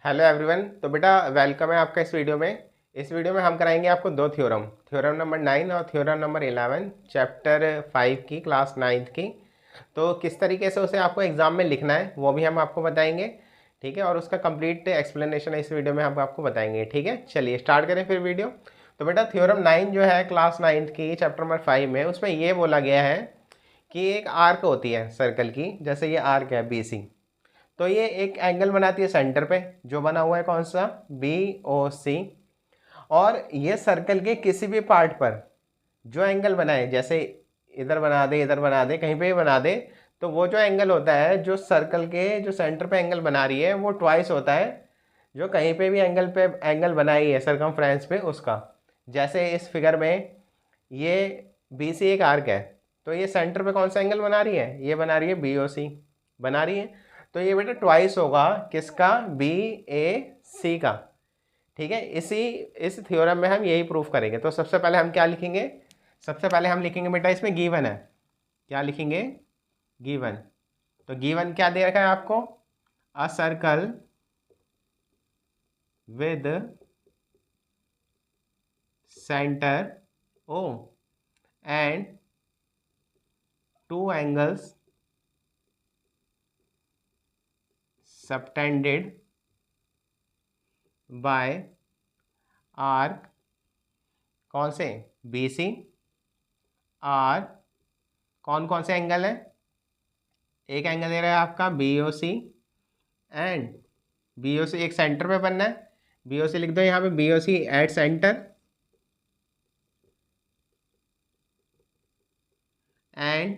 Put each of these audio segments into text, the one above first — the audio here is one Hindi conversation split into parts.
Hello everyone. तो बेटा वेलकम है आपका इस वीडियो में। इस वीडियो में हम कराएंगे आपको दो थ्योरम, थ्योरम नंबर 9 और थ्योरम नंबर 11, चैप्टर 5 की, क्लास 9th की। तो किस तरीके से उसे आपको एग्ज़ाम में लिखना है वो भी हम आपको बताएंगे, ठीक है। और उसका कंप्लीट एक्सप्लेनेशन इस वीडियो में हम आपको बताएंगे, ठीक है। चलिए स्टार्ट करें फिर वीडियो। तो बेटा थ्योरम 9 जो है क्लास 9th की, चैप्टर नंबर 5 में, उसमें ये बोला गया है कि एक आर्क होती है सर्कल की, जैसे ये आर्क है BC। तो ये एक एंगल बनाती है सेंटर पे, जो बना हुआ है कौन सा, BOC। और ये सर्कल के किसी भी पार्ट पर जो एंगल बनाए, जैसे इधर बना दे, इधर बना दे, कहीं पे भी बना दे, तो वो जो एंगल होता है जो सर्कल के जो सेंटर पे एंगल बना रही है वो ट्वाइस होता है जो कहीं पे भी एंगल बनाई है सरकमफ्रेंस पे उसका। जैसे इस फिगर में ये BC एक आर्क है, तो ये सेंटर पे कौन सा एंगल बना रही है, ये बना रही है BOC बना रही है। तो ये बेटा ट्वाइस होगा किसका, BAC का, ठीक है। इस थ्योरम में हम यही प्रूफ करेंगे। तो सबसे पहले हम क्या लिखेंगे, सबसे पहले हम लिखेंगे बेटा, इसमें गिवन है, क्या लिखेंगे, गिवन। तो गिवन क्या दे रखा है आपको, अ circle with centre O and two angles subtended bye arc, कौन से, BC। आर कौन कौन से एंगल है, एक एंगल दे रहा है आपका BOC, एंड BOC एक सेंटर पे बनना है, BOC लिख दो यहाँ पे, BOC at centre, and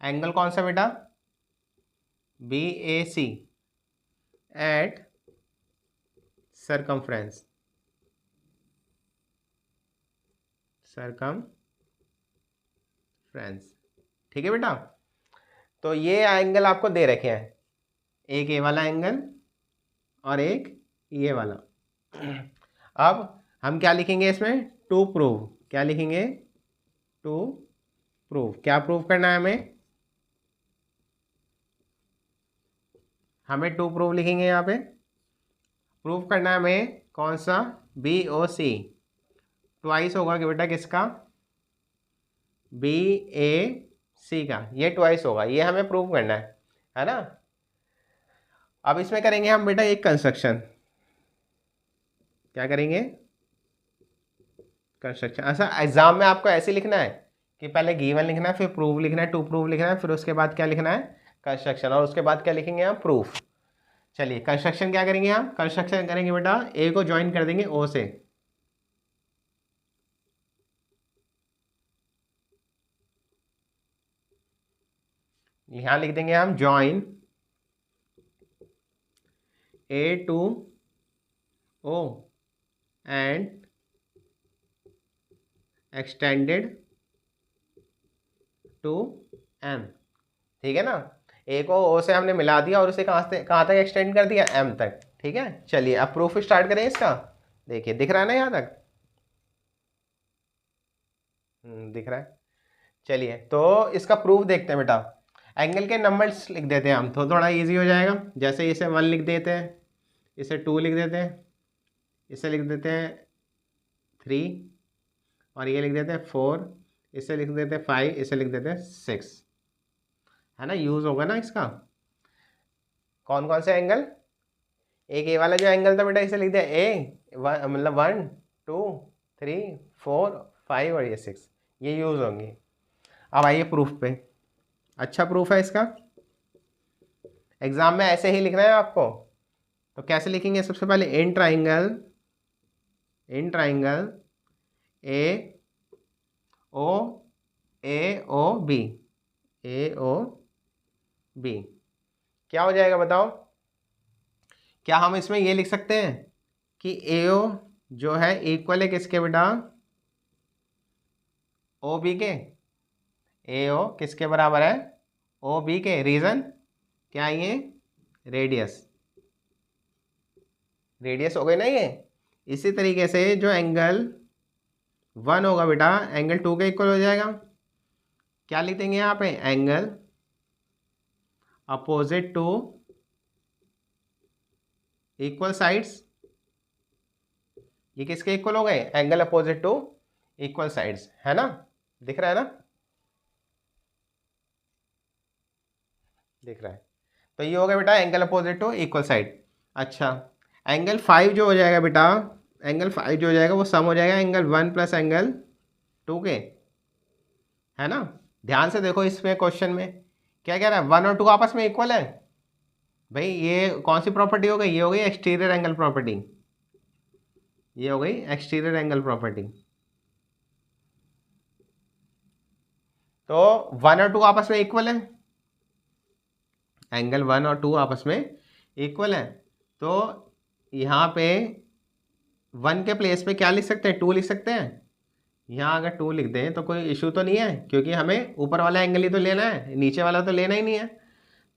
angle कौन सा बेटा, BAC एट सरकमफ्रेंस, ठीक है बेटा। तो ये एंगल आपको दे रखे हैं, एक ये वाला एंगल और एक ये वाला। अब हम क्या लिखेंगे इसमें, टू प्रूव, क्या लिखेंगे, टू प्रूव, क्या प्रूव करना है हमें, टू प्रूव लिखेंगे यहाँ पे। प्रूव करना है हमें कौन सा, BOC ट्वाइस होगा कि बेटा किसका, BAC का, ये ट्वाइस होगा, ये हमें प्रूव करना है ना। अब इसमें करेंगे हम बेटा एक कंस्ट्रक्शन, क्या करेंगे, कंस्ट्रक्शन। अच्छा एग्जाम में आपको ऐसे लिखना है कि पहले गिवन लिखना है, फिर प्रूव लिखना है, टू प्रूव लिखना है, फिर उसके बाद क्या लिखना है, कंस्ट्रक्शन, और उसके बाद क्या लिखेंगे हम, प्रूफ। चलिए कंस्ट्रक्शन क्या करेंगे हम, कंस्ट्रक्शन करेंगे बेटा, ए को ज्वाइन कर देंगे O से, यहां लिख देंगे हम join A to O and extended to M, ठीक है ना। ए को O से हमने मिला दिया और उसे कहाँ तक एक्सटेंड कर दिया, M तक, ठीक है। चलिए अब प्रूफ स्टार्ट करें इसका, देखिए दिख रहा है ना यहाँ तक, दिख रहा है। चलिए तो इसका प्रूफ देखते हैं बेटा। एंगल के नंबर्स लिख देते हैं हम, तो थोड़ा इजी हो जाएगा। जैसे इसे 1 लिख देते हैं, इसे 2 लिख देते हैं, इसे लिख देते हैं 3, और ये लिख देते हैं 4, इसे लिख देते हैं 5, इसे लिख देते हैं 6, है ना। यूज़ होगा ना इसका। कौन कौन से एंगल, एक ये वाला जो एंगल था बेटा, इसे लिख दिया A, मतलब 1 2 3 4 5 और ये 6, ये यूज़ होंगे। अब आइए प्रूफ पे, अच्छा प्रूफ है इसका, एग्जाम में ऐसे ही लिखना है आपको। तो कैसे लिखेंगे, सबसे पहले in triangle A O B, क्या हो जाएगा बताओ। क्या हम इसमें ये लिख सकते हैं कि AO जो है इक्वल है किसके बेटा, OB के, AO किसके बराबर है, OB के। रीजन क्या, ये रेडियस हो गई ना ये। इसी तरीके से जो एंगल 1 होगा बेटा, एंगल 2 के इक्वल हो जाएगा। क्या लिख देंगे यहाँ पे, angle opposite to equal sides, ये किसके इक्वल हो गए? Angle opposite to equal sides, है ना? दिख रहा है ना? दिख रहा है। तो ये हो गया बेटा angle opposite to equal side. अच्छा, एंगल 5 जो हो जाएगा बेटा, एंगल 5 जो हो जाएगा वो सम हो जाएगा एंगल 1 प्लस एंगल 2 के, है ना? ध्यान से देखो इसमें क्वेश्चन में क्या कह रहा है, 1 और 2 आपस में इक्वल है। भाई ये कौन सी प्रॉपर्टी हो गई? ये हो गई एक्सटीरियर एंगल प्रॉपर्टी, ये हो गई एक्सटीरियर एंगल प्रॉपर्टी। तो 1 और 2 आपस में इक्वल है, एंगल 1 और 2 आपस में इक्वल है। तो यहाँ पे 1 के प्लेस पे क्या लिख सकते हैं? 2 लिख सकते हैं। यहाँ अगर 2 लिख दें तो कोई इशू तो नहीं है, क्योंकि हमें ऊपर वाला एंगल ही तो लेना है, नीचे वाला तो लेना ही नहीं है।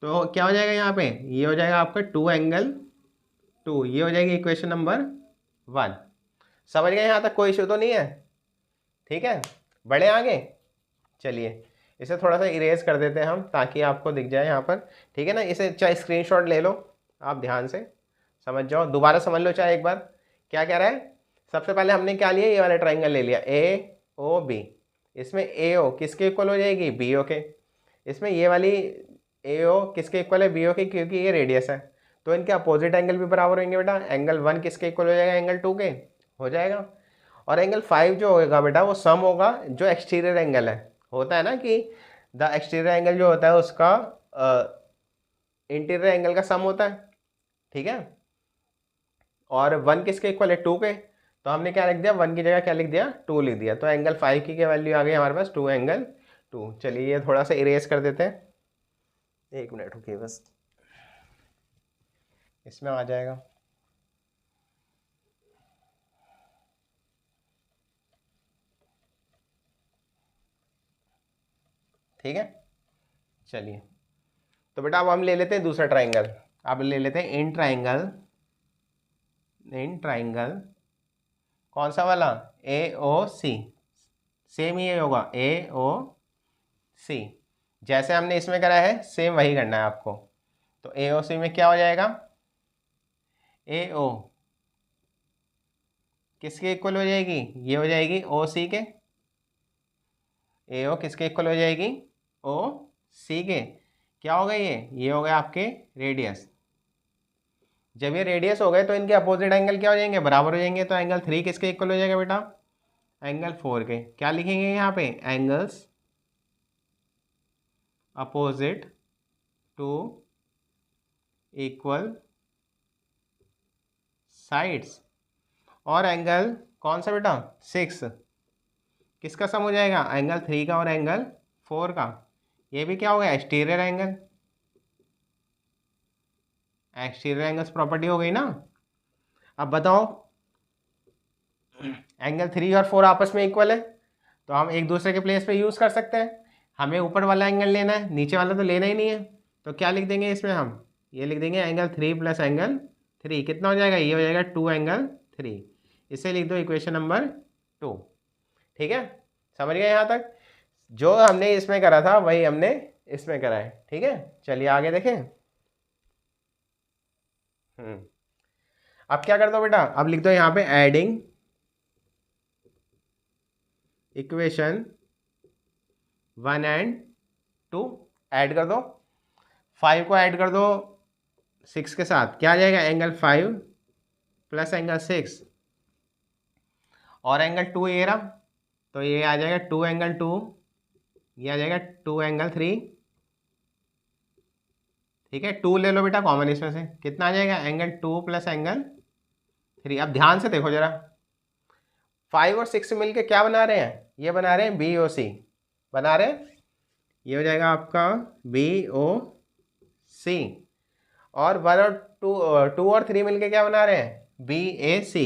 तो क्या हो जाएगा यहाँ पे? ये हो जाएगा आपका 2 एंगल 2, ये हो जाएगी इक्वेशन नंबर 1। समझ गए यहाँ तक? कोई इशू तो नहीं है? ठीक है, बढ़े आगे। चलिए इसे थोड़ा सा इरेज कर देते हैं हम, ताकि आपको दिख जाए यहाँ पर। ठीक है ना? इसे चाहे स्क्रीनशॉट ले लो आप, ध्यान से समझ जाओ, दोबारा समझ लो चाहे एक बार। क्या कह रहा है? सबसे पहले हमने क्या लिया? ये वाला ट्राइंगल ले लिया ए ओ बी। इसमें ए ओ किसके इक्वल हो जाएगी? बी ओ के। इसमें ये वाली ए ओ किसके इक्वल है? बी ओ के, क्योंकि ये रेडियस है। तो इनके अपोजिट एंगल भी बराबर होंगे बेटा। एंगल 1 किसके इक्वल हो जाएगा? एंगल 2 के हो जाएगा। और एंगल 5 जो होगा बेटा वो सम होगा जो एक्सटीरियर एंगल है। होता है ना कि द एक्सटीरियर एंगल जो होता है उसका इंटीरियर एंगल का सम होता है। ठीक है, और 1 किसके इक्वल है? 2 के। तो हमने क्या लिख दिया? 1 की जगह क्या लिख दिया? 2 लिख दिया। तो एंगल 5 की क्या वैल्यू आ गई हमारे पास? 2 एंगल 2। चलिए ये थोड़ा सा इरेज कर देते हैं, एक मिनट रुकिए बस, इसमें आ जाएगा। ठीक है, चलिए तो बेटा अब हम ले लेते हैं दूसरा ट्राइंगल। अब ले लेते हैं इन ट्राइंगल, इन ट्राइंगल कौन सा वाला? ए ओ सी। सेम ही होगा ए ओ सी, जैसे हमने इसमें करा है सेम वही करना है आपको। तो ए ओ सी में क्या हो जाएगा? ए ओ किसके इक्वल हो जाएगी? ये हो जाएगी ओ सी के। ए ओ किसके इक्वल हो जाएगी? ओ सी के। क्या हो गया? ये हो गया आपके रेडियस। जब ये रेडियस हो गए तो इनके अपोजिट एंगल क्या हो जाएंगे? बराबर हो जाएंगे। तो एंगल 3 किसके इक्वल हो जाएगा बेटा? एंगल 4 के। क्या लिखेंगे यहाँ पे? Angles opposite to equal sides. और एंगल कौन सा बेटा? 6 किसका सम हो जाएगा? एंगल 3 का और एंगल 4 का। ये भी क्या हो गया? Exterior angle, exterior angles property हो गई ना। अब बताओ, एंगल 3 और 4 आपस में इक्वल है, तो हम एक दूसरे के प्लेस पे यूज़ कर सकते हैं। हमें ऊपर वाला एंगल लेना है, नीचे वाला तो लेना ही नहीं है। तो क्या लिख देंगे इसमें हम? ये लिख देंगे एंगल 3 प्लस एंगल 3 कितना हो जाएगा? ये हो जाएगा 2 एंगल 3। इसे लिख दो इक्वेशन नंबर 2। ठीक है, समझ गए यहाँ तक? जो हमने इसमें करा था वही हमने इसमें करा है। ठीक है, चलिए आगे देखें। अब क्या कर दो बेटा? अब लिख दो यहाँ पे एडिंग इक्वेशन 1 एंड 2। ऐड कर दो, 5 को ऐड कर दो 6 के साथ, क्या आ जाएगा? एंगल 5 प्लस एंगल 6 और एंगल 2 ये रहा, तो ये आ जाएगा 2 एंगल 2, ये आ जाएगा 2 एंगल 3। ठीक है, 2 ले लो बेटा कॉमन इसमें से, कितना आ जाएगा? Angle 2 plus angle 3। अब ध्यान से देखो जरा, 5 और 6 मिलके क्या बना रहे हैं? ये बना रहे हैं बी ओ सी बना रहे हैं। ये हो जाएगा आपका बी ओ सी। और 1 और 2 और 3 मिलके क्या बना रहे हैं? बी ए सी।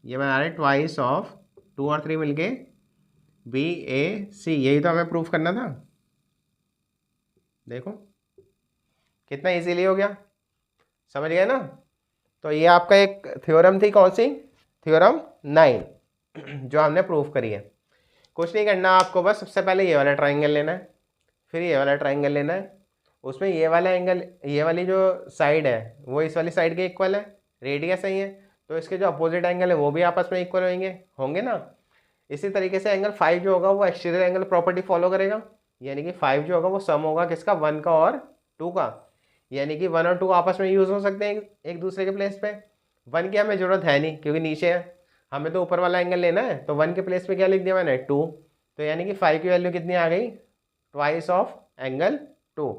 ये बना रहे हैं ट्वाइस ऑफ 2 और 3 मिलके बी ए सी। यही तो हमें प्रूफ करना था। देखो कितना इजीली हो गया, समझ गए ना? तो ये आपका एक थ्योरम थी, कौन सी? थ्योरम 9 जो हमने प्रूफ करी है। कुछ नहीं करना आपको, बस सबसे पहले ये वाला ट्राइंगल लेना है, फिर ये वाला ट्राइंगल लेना है। उसमें ये वाला एंगल, ये वाली जो साइड है वो इस वाली साइड के इक्वल है, रेडियस सही है, तो इसके जो अपोजिट एंगल है वो भी आपस में इक्वल होंगे ना। इसी तरीके से एंगल 5 जो होगा वो एक्सटीरियर एंगल प्रॉपर्टी फॉलो करेगा, यानी कि 5 जो होगा वो सम होगा किसका, 1 का और 2 का, यानी कि 1 और 2 आपस में यूज़ हो सकते हैं एक दूसरे के प्लेस पे। 1 की हमें ज़रूरत है नहीं क्योंकि नीचे है, हमें तो ऊपर वाला एंगल लेना है, तो 1 के प्लेस पे क्या लिख दिया मैंने, 2। तो यानी कि 5 की वैल्यू कितनी आ गई, ट्वाइस ऑफ एंगल 2।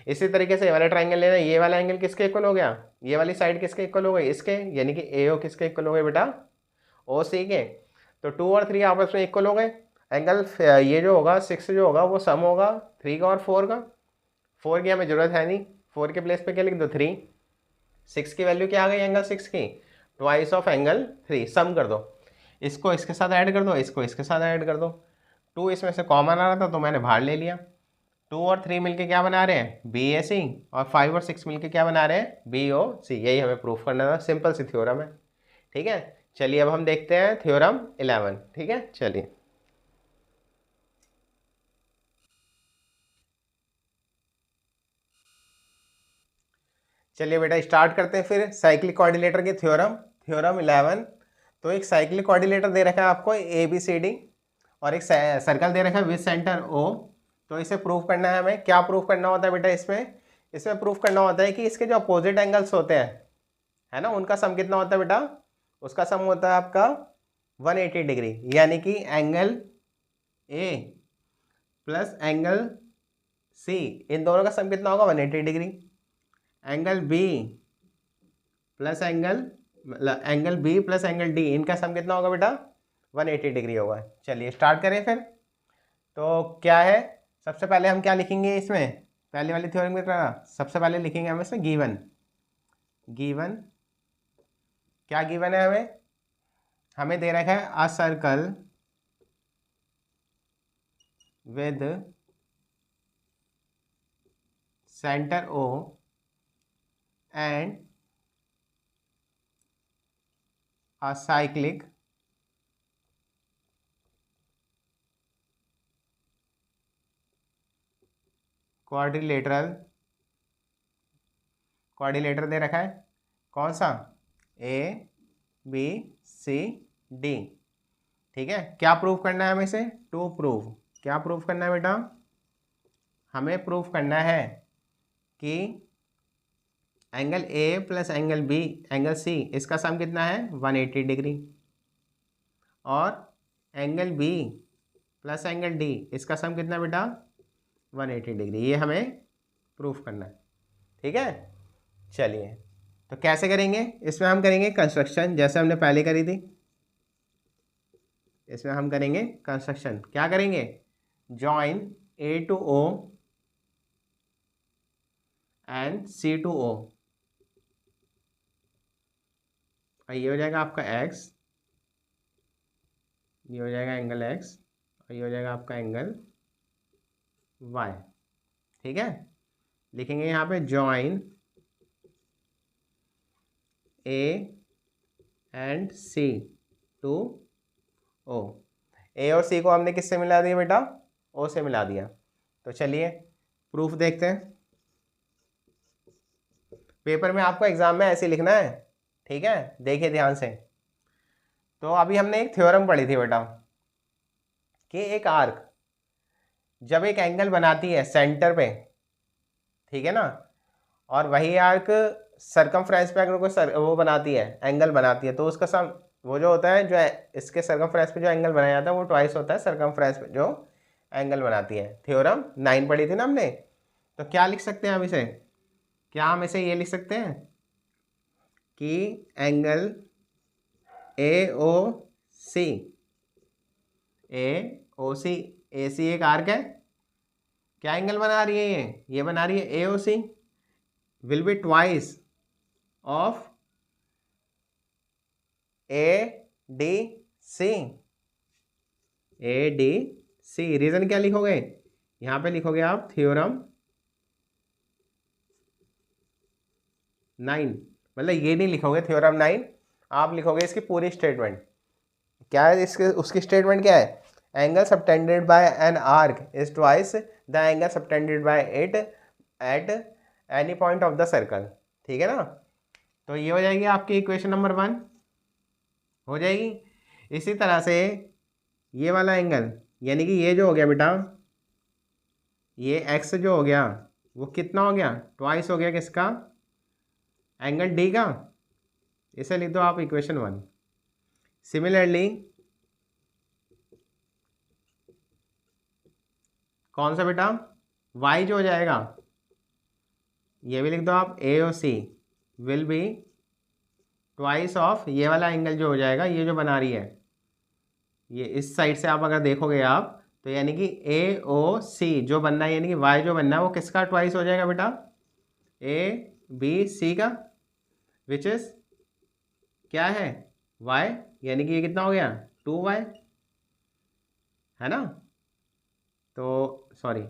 इसी तरीके से ये वाला ट्राइंगल लेना है, ये वाला एंगल किसके इक्वल हो गया, ये वाली साइड किसके इक्वल हो गई, इसके, यानी कि ए ओ किसके इक्वल हो गए बेटा, ओ सी के। तो 2 और 3 आपस में इक्वल हो गए। एंगल ये जो होगा 6 जो होगा वो सम होगा 3 का और 4 का। 4 की हमें जरूरत है नहीं, 4 के प्लेस पे क्या लिख दो, 3। 6 की वैल्यू क्या आ गई एंगल 6 की, ट्वाइस ऑफ एंगल 3। सम कर दो, इसको इसके साथ ऐड कर दो, इसको इसके साथ ऐड कर दो। 2 इसमें से कॉमन आ रहा था तो मैंने बाहर ले लिया। 2 और 3 मिलके क्या बना रहे हैं, बी ए सी, और 5 और 6 मिलके क्या बना रहे हैं, बी ओ सी। यही हमें प्रूफ करना था, सिंपल सी थ्योरम है। ठीक है, चलिए अब हम देखते हैं थ्योरम 11। ठीक है, चलिए चलिए बेटा स्टार्ट करते हैं फिर साइक्लिक कोऑर्डिनेटर की थ्योरम, थ्योरम 11। तो एक साइक्लिक कोऑर्डिनेटर दे रखा है आपको ए बी सी डी, और एक सर्कल दे रखा है विद सेंटर ओ। तो इसे प्रूफ करना है हमें। क्या प्रूफ करना होता है बेटा इसमें, इसमें प्रूफ करना होता है कि इसके जो अपोजिट एंगल्स होते हैं, है ना, उनका सम कितना होता है बेटा, उसका सम होता है आपका 180 डिग्री, यानी कि angle A plus angle C, इन दोनों का सम कितना होगा, 180 degree. Angle B plus angle B plus angle D, इनका सम कितना होगा बेटा, 180 डिग्री होगा। चलिए स्टार्ट करें फिर। तो क्या है, सबसे पहले हम क्या लिखेंगे इसमें, पहले वाली थ्योरम की तरह सबसे पहले लिखेंगे हम इसमें गिवन। गिवन क्या गिवन है हमें, हमें दे रखा है a circle with centre O and a cyclic quadrilateral दे रखा है, कौन सा, ए बी सी डी। ठीक है, क्या प्रूफ करना है हमें इसे, टू प्रूव, क्या प्रूफ करना है बेटा, हमें प्रूफ करना है कि angle A plus angle B, angle C, इसका सम कितना है 180 डिग्री, और angle B plus angle D, इसका सम कितना बेटा 180 डिग्री। ये हमें प्रूफ करना है। ठीक है, चलिए तो कैसे करेंगे, इसमें हम करेंगे कंस्ट्रक्शन जैसे हमने पहले करी थी। इसमें हम करेंगे कंस्ट्रक्शन, क्या करेंगे, join A to O and C to O. ये हो जाएगा आपका x, ये हो जाएगा एंगल x, और ये हो जाएगा आपका एंगल y। ठीक है, लिखेंगे यहाँ पे join A and C to O. A और सी को हमने किससे मिला दिया बेटा, ओ से मिला दिया। तो चलिए प्रूफ देखते हैं। पेपर में आपको एग्जाम में ऐसे लिखना है, ठीक है, देखिए ध्यान से। तो अभी हमने एक थ्योरम पढ़ी थी बेटा कि एक आर्क जब एक एंगल बनाती है सेंटर पे, ठीक है ना, और वही आर्क सरकमफ्रेंस पे अगर कोई वो बनाती है, एंगल बनाती है, तो उसका सम वो जो होता है, जो इसके सरकमफ्रेंस पे जो एंगल बनाया जाता है वो ट्वाइस होता है सरकमफ्रेंस पे जो एंगल बनाती है। थ्योरम 9 पढ़ी थी ना हमने। तो क्या लिख सकते हैं हम इसे, क्या हम इसे ये लिख सकते हैं कि एंगल ए ओ सी, ए ओ सी, ए सी एक आर्क है, क्या एंगल बना रही है, ये बना रही है A O C, will be twice of A D C, A D C. Reason क्या लिखोगे, यहाँ पे लिखोगे आप थ्योरम 9, मतलब ये नहीं लिखोगे थ्योरम 9, आप लिखोगे इसकी पूरी स्टेटमेंट। क्या है इसके, उसकी स्टेटमेंट क्या है, angle subtended bye an arc is twice the angle subtended bye it at any point of the circle. ठीक है ना, तो ये हो जाएगी आपकी इक्वेशन नंबर 1 हो जाएगी। इसी तरह से ये वाला एंगल, यानी कि ये जो हो गया बेटा, ये एक्स जो हो गया वो कितना हो गया, ट्वाइस हो गया किसका, एंगल डी का। इसे लिख दो आप इक्वेशन 1। सिमिलरली कौन सा बेटा, y जो हो जाएगा, ये भी लिख दो आप, ए और सी विल बी ट्वाइस ऑफ ये वाला एंगल जो हो जाएगा, ये जो बना रही है, ये इस साइड से आप अगर देखोगे आप, तो यानी कि ए ओ सी जो बनना है, यानी कि y जो बनना है वो किसका ट्वाइस हो जाएगा बेटा, ए बी सी का, विच इज क्या है, y, यानी कि ये कितना हो गया, 2y, है ना। तो सॉरी,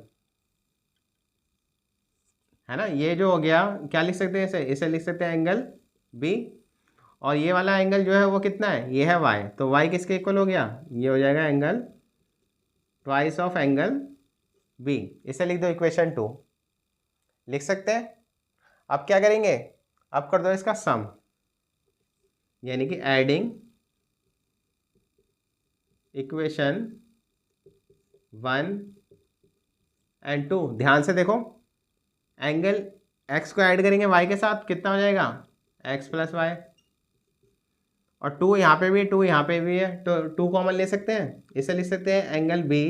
है ना, ये जो हो गया क्या लिख सकते हैं, इसे लिख सकते हैं एंगल बी। और ये वाला एंगल जो है वो कितना है, ये है y, तो y किसके इक्वल हो गया, ये हो जाएगा angle twice of angle B. इसे लिख दो इक्वेशन 2, लिख सकते हैं। अब क्या करेंगे, अब कर दो इसका सम, यानी कि एडिंग इक्वेशन 1 एंड 2। ध्यान से देखो, एंगल x को ऐड करेंगे y के साथ, कितना हो जाएगा, x प्लस वाई, और 2 यहाँ पे भी, 2 यहाँ पे भी है, तो 2 कॉमन ले सकते हैं। इसे लिख सकते हैं angle b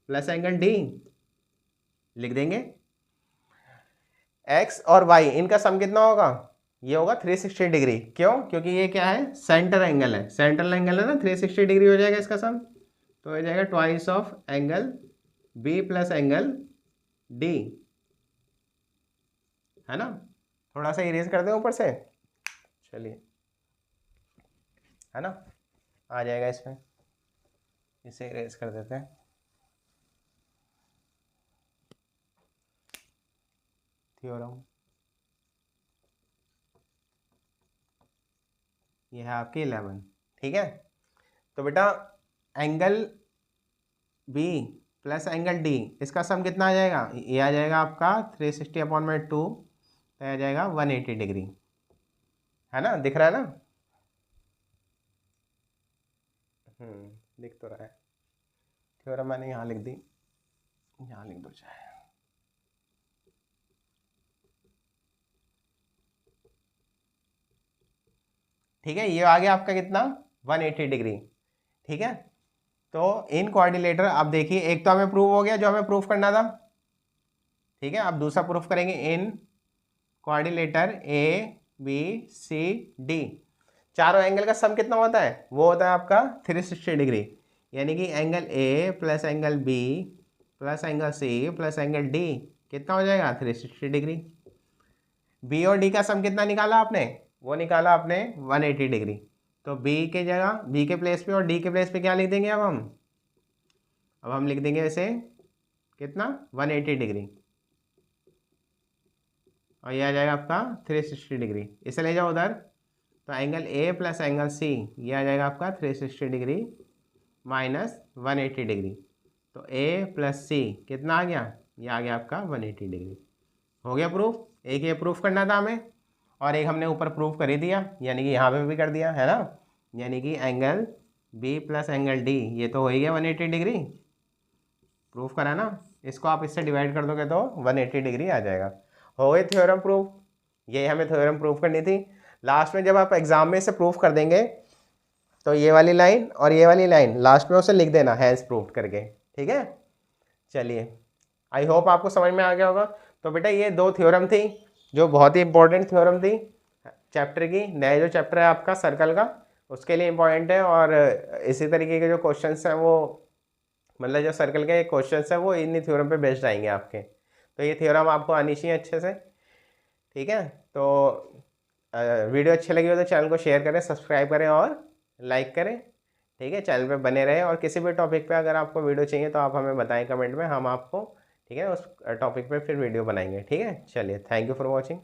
plus angle d, लिख देंगे। x और y इनका सम कितना होगा, ये होगा 360 डिग्री। क्यों, क्योंकि ये क्या है, सेंटर एंगल है, सेंट्रल एंगल है ना, 360 डिग्री हो जाएगा इसका सम। तो हो जाएगा twice of angle b plus angle d, है ना। थोड़ा सा इरेज कर दें ऊपर से, चलिए, है ना, आ जाएगा इसमें, इसे इरेज कर देते हैं। थ्योरम ये है आपकी 11, ठीक है। तो बेटा angle B plus angle D, इसका सम कितना आ जाएगा, ये आ जाएगा आपका 360/2, तो आ जाएगा 180 डिग्री, है ना, दिख रहा है ना। दिख तो रहा है। थ्योरम मैंने यहाँ लिख दी, यहाँ लिख दो चाहे, ठीक है। ये आ गया आपका कितना, 180 डिग्री, ठीक है। तो इन कोऑर्डिनेटर, अब देखिए एक तो हमें प्रूव हो गया जो हमें प्रूफ करना था, ठीक है। अब दूसरा प्रूफ करेंगे इन coordinator A B C D, चारों एंगल का सम कितना होता है, वो होता है आपका 360 डिग्री, यानी कि angle A plus angle B plus angle C plus angle D कितना हो जाएगा, 360 डिग्री। बी और डी का सम कितना निकाला आपने, वो निकाला आपने 180 डिग्री। तो बी के जगह, बी के प्लेस पे और डी के प्लेस पे क्या लिख देंगे अब हम लिख देंगे वैसे कितना, 180 डिग्री, और ये आ जाएगा आपका 360 डिग्री। इसे ले जाओ उधर, तो angle A plus angle C, ये आ जाएगा आपका 360 डिग्री माइनस 180 डिग्री। तो ए प्लस सी कितना आ गया, ये आ गया आपका 180 डिग्री। हो गया प्रूफ। एक ये प्रूफ करना था हमें, और एक हमने ऊपर प्रूफ कर ही दिया, यानी कि यहाँ पे भी कर दिया, है ना। यानी कि angle B plus angle D, ये तो हो ही गया 180 डिग्री, प्रूफ करा ना। इसको आप इससे डिवाइड कर दोगे तो 180 डिग्री आ जाएगा। हो गई थ्योरम प्रूफ, ये हमें थ्योरम प्रूफ करनी थी। लास्ट में जब आप एग्जाम में इसे प्रूफ कर देंगे, तो ये वाली लाइन और ये वाली लाइन लास्ट में उसे लिख देना हैज़ प्रूफ करके, ठीक है। चलिए, आई होप आपको समझ में आ गया होगा। तो बेटा ये 2 थ्योरम थी जो बहुत ही इंपॉर्टेंट थ्योरम थी चैप्टर की। नया जो चैप्टर है आपका सर्कल का, उसके लिए इंपॉर्टेंट है। और इसी तरीके के जो क्वेश्चंस हैं वो, मतलब जो सर्कल के क्वेश्चंस हैं वो इन्हीं थ्योरम पे बेस्ड आएंगे आपके। तो ये थ्योरम आपको आनी चाहिए अच्छे से, ठीक है। तो वीडियो अच्छी लगी हो तो चैनल को शेयर करें, सब्सक्राइब करें और लाइक करें, ठीक है। चैनल पे बने रहें, और किसी भी टॉपिक पे अगर आपको वीडियो चाहिए तो आप हमें बताएं कमेंट में, हम आपको, ठीक है, उस टॉपिक पे फिर वीडियो बनाएंगे, ठीक है। चलिए, थैंक यू फॉर वॉचिंग।